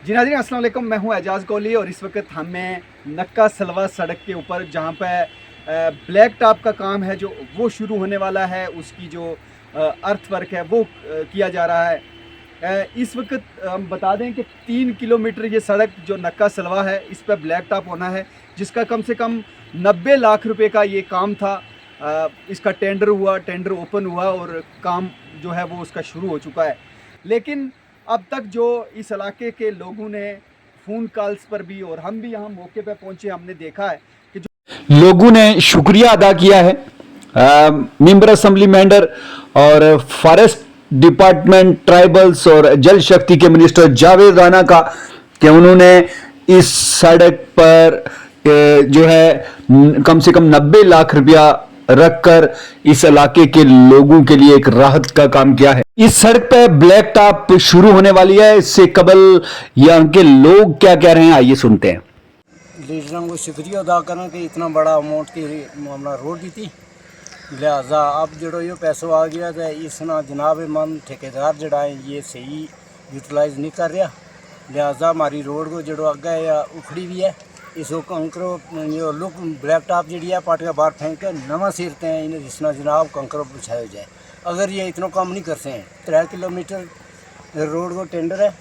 जी नाज़रीन अस्सलाम वालेकुम, मैं हूं एजाज कोहली और इस वक्त हमें नक्का सलवा सड़क के ऊपर जहां पे ब्लैक टॉप का काम है जो वो शुरू होने वाला है, उसकी जो अर्थ वर्क है वो किया जा रहा है। इस वक्त हम बता दें कि 3 किलोमीटर ये सड़क जो नक्का सलवा है इस पर ब्लैक टॉप होना है, जिसका कम से कम 90 लाख रुपए का ये काम था। इसका टेंडर ओपन हुआ और काम जो है वो उसका शुरू हो चुका है। लेकिन अब तक जो इस इलाके के लोगों ने फ़ोन कॉल्स पर भी और हम भी यहाँ मौके पर पहुँचे, हमने देखा है कि जो लोगों ने शुक्रिया अदा किया है मेंबर असेंबली मेंबर और फॉरेस्ट डिपार्टमेंट, ट्राइबल्स और जल शक्ति के मिनिस्टर जावेद राणा का कि उन्होंने इस सड़क पर जो है कम से कम 90 लाख रुपया रखकर इस इलाके के लोगों के लिए एक राहत का काम किया है। इस सड़क पे ब्लैक टॉप शुरू होने वाली है। इससे कबल यहाँ के लोग क्या कह रहे हैं, आइए सुनते हैं। लीडरों को शुक्रिया अदा करना कि इतना बड़ा अमाउंट की मामला रोड दी थी, लिहाजा अब जो ये पैसों आ गया तो इसना जनाब मन ठेकेदार जड़ा है ये सही यूटिलाइज नहीं कर रहा, लिहाजा हमारी रोड को जो अगे या उखड़ी भी है, इसको कंकर जो लुक ब्लैक टॉप जी है पाटियाँ बाहर फेंक के नवा सिरते हैं इन्हें जिसना जनाब कंकर बिछाया जाए। अगर ये इतना काम नहीं करते हैं 3 किलोमीटर रोड को टेंडर है,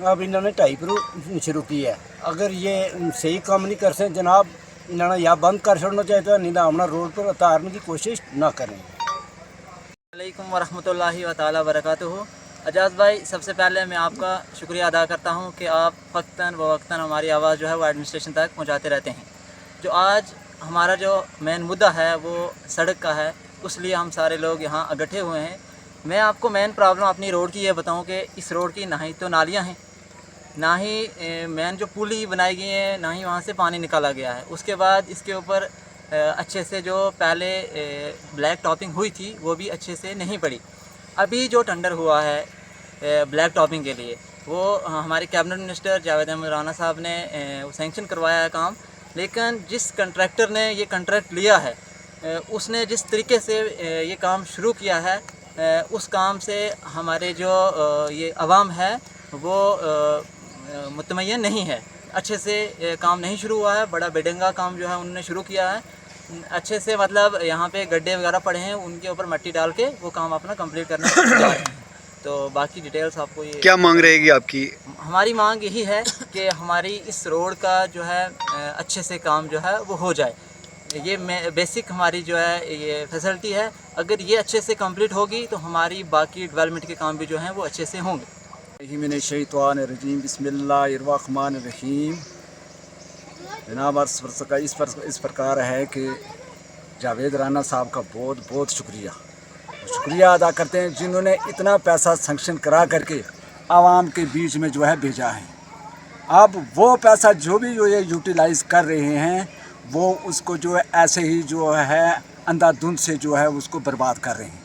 अब इन्होंने 2.5 शुरू किया है। अगर ये सही काम नहीं कर सकते जनाब, इन्होंने या बंद कर छोड़ना चाहिए तो नहीं तो हमने रोड पर उतारने की कोशिश ना करें। वालेकुम वरहमतुल्लाहि व तआला बरकातुहू। एजाज भाई, सबसे पहले मैं आपका शुक्रिया अदा करता हूं कि आप वक्तन व वक्तन हमारी आवाज़ जो है वो एडमिनिस्ट्रेशन तक पहुंचाते रहते हैं। जो आज हमारा जो मेन मुद्दा है वो सड़क का है, उसलिए हम सारे लोग यहाँ इकट्ठे हुए हैं। मैं आपको मेन प्रॉब्लम अपनी रोड की ये बताऊं कि इस रोड की ना ही तो नालियाँ हैं, ना ही मेन जो पुली बनाई गई है, ना ही वहाँ से पानी निकाला गया है। उसके बाद इसके ऊपर अच्छे से जो पहले ब्लैक टॉपिंग हुई थी वो भी अच्छे से नहीं पड़ी। अभी जो टेंडर हुआ है ब्लैक टॉपिंग के लिए वो हमारे कैबिनेट मिनिस्टर जावेद अहमद राणा साहब ने सैंक्शन करवाया है काम, लेकिन जिस कंट्रैक्टर ने ये कॉन्ट्रैक्ट लिया है उसने जिस तरीके से ये काम शुरू किया है उस काम से हमारे जो ये अवाम है वो मुतमय्यन नहीं है। अच्छे से काम नहीं शुरू हुआ है, बड़ा बेढंगा काम जो है उन्होंने शुरू किया है। अच्छे से मतलब यहाँ पे गड्ढे वगैरह पड़े हैं, उनके ऊपर मिट्टी डाल के वो काम अपना कंप्लीट करना जा रहे हैं। तो बाकी डिटेल्स आपको ये क्या मांग रहेगी आपकी? हमारी मांग यही है कि हमारी इस रोड का जो है अच्छे से काम जो है वो हो जाए। ये बेसिक हमारी जो है ये फैसिलिटी है, अगर ये अच्छे से कंप्लीट होगी तो हमारी बाकी डेवलपमेंट के काम भी जो हैं वो अच्छे से होंगे। रजीम बिस्मिल्लाहिर्रहमानिर्रहीम। जनाब इस प्रकार है कि जावेद राणा साहब का बहुत बहुत शुक्रिया अदा करते हैं जिन्होंने इतना पैसा सैंक्शन करा करके आवाम के बीच में जो है भेजा है। अब वो पैसा जो भी जो ये यूटिलाइज़ कर रहे हैं वो उसको जो है ऐसे ही जो है अंधाधुंध से जो है उसको बर्बाद कर रहे हैं।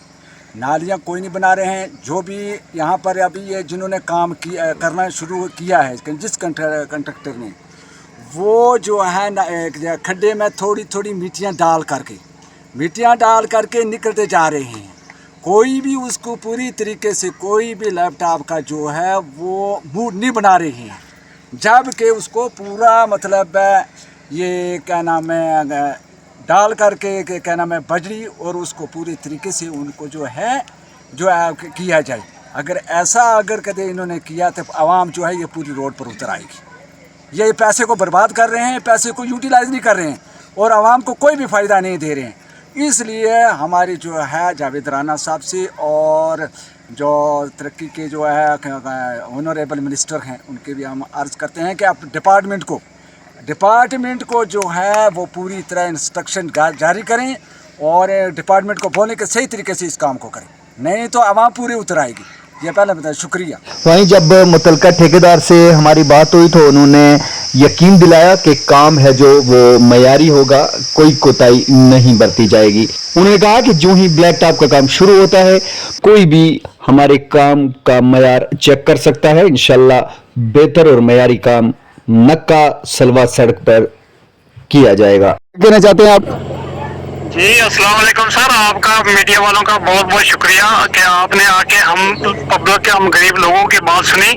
नालियाँ कोई नहीं बना रहे हैं। जो भी यहाँ पर अभी ये जिन्होंने काम करना शुरू किया है जिस कंट्रैक्टर ने, वो जो है खड्डे में थोड़ी थोड़ी मिट्टियाँ डाल करके निकलते जा रहे हैं। कोई भी उसको पूरी तरीके से कोई भी लैपटॉप का जो है वो मूड नहीं बना रहे हैं, जबकि उसको पूरा मतलब ये क्या नाम है डाल करके क्या नाम है बजरी और उसको पूरी तरीके से उनको जो है किया जाए। अगर ऐसा कदे इन्होंने किया तो आवाम जो है ये पूरी रोड पर उतर आएगी। ये पैसे को बर्बाद कर रहे हैं, पैसे को यूटिलाइज नहीं कर रहे हैं और आवाम को कोई भी फ़ायदा नहीं दे रहे हैं। इसलिए हमारी जो है जावेद राणा साहब से और जो तरक्की के जो है ऑनरेबल मिनिस्टर हैं उनके भी हम अर्ज़ करते हैं कि आप डिपार्टमेंट को जो है वो पूरी तरह इंस्ट्रक्शन जारी करें और डिपार्टमेंट को बोलने के सही तरीके से इस काम को करें, नहीं तो आवाम पूरी उतर आएगी। ये पहले बताया, शुक्रिया। वहीं जब मुतलका ठेकेदार से हमारी बात हुई तो उन्होंने यकीन दिलाया कि काम है जो वो मयारी होगा, कोई कोताही नहीं बरती जाएगी। उन्होंने कहा कि जो ही ब्लैक टॉप का काम शुरू होता है कोई भी हमारे काम का मयार चेक कर सकता है। इंशाल्लाह बेहतर और मयारी काम नक्का सलवा सड़क पर किया जाएगा। कहना चाहते हैं आप? जी अस्सलाम वालेकुम सर, आपका मीडिया वालों का बहुत बहुत शुक्रिया कि आपने आके हम पब्लिक के, हम गरीब लोगों की बात सुनी।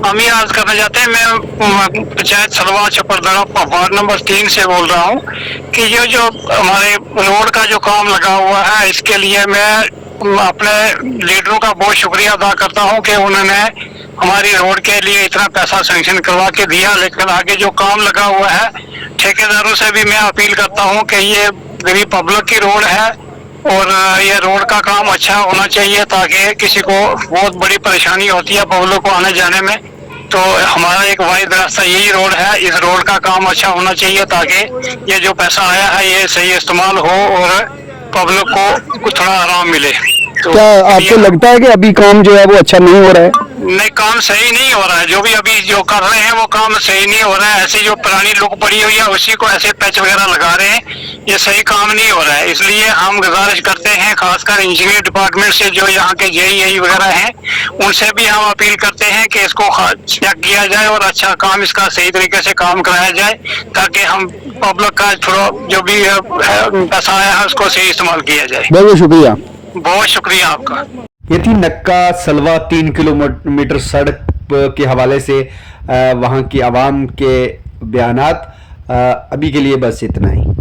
हम ये अर्ज करना चाहते हैं, मैं पंचायत सलवा चपरदरा वार्ड नंबर 3 से बोल रहा हूँ कि ये जो हमारे रोड का जो काम लगा हुआ है, इसके लिए मैं अपने लीडरों का बहुत शुक्रिया अदा करता हूँ कि उन्होंने हमारी रोड के लिए इतना पैसा सैंक्शन करवा के दिया। लेकिन आगे जो काम लगा हुआ है, ठेकेदारों से भी मैं अपील करता हूँ कि ये गरीब पब्लिक की रोड है और ये रोड का काम अच्छा होना चाहिए, ताकि किसी को बहुत बड़ी परेशानी होती है पब्लिक को आने जाने में। तो हमारा एक वाहिद रास्ता यही रोड है, इस रोड का काम अच्छा होना चाहिए ताकि ये जो पैसा आया है ये सही इस्तेमाल हो और पब्लिक को कुछ थोड़ा आराम मिले। तो क्या आपको लगता है कि अभी काम जो है वो अच्छा नहीं हो रहा है? नहीं, काम सही नहीं हो रहा है। जो भी अभी जो कर रहे हैं वो काम सही नहीं हो रहा है। ऐसी जो पुरानी लुक पड़ी हुई है उसी को ऐसे पैच वगैरह लगा रहे हैं, ये सही काम नहीं हो रहा है। इसलिए हम गुजारिश करते हैं खासकर इंजीनियर डिपार्टमेंट से, जो यहाँ के जेई वगैरह हैं, उनसे भी हम अपील करते हैं कि इसको चेक किया जाए और अच्छा काम इसका सही तरीके से काम कराया जाए, ताकि हम पब्लिक का थोड़ा जो भी पैसा आया है उसको सही इस्तेमाल किया जाए। बहुत बहुत शुक्रिया। बहुत शुक्रिया आपका। ये थी नक्का सलवा 3 किलोमीटर सड़क के हवाले से वहाँ की आवाम के बयानात। अभी के लिए बस इतना ही।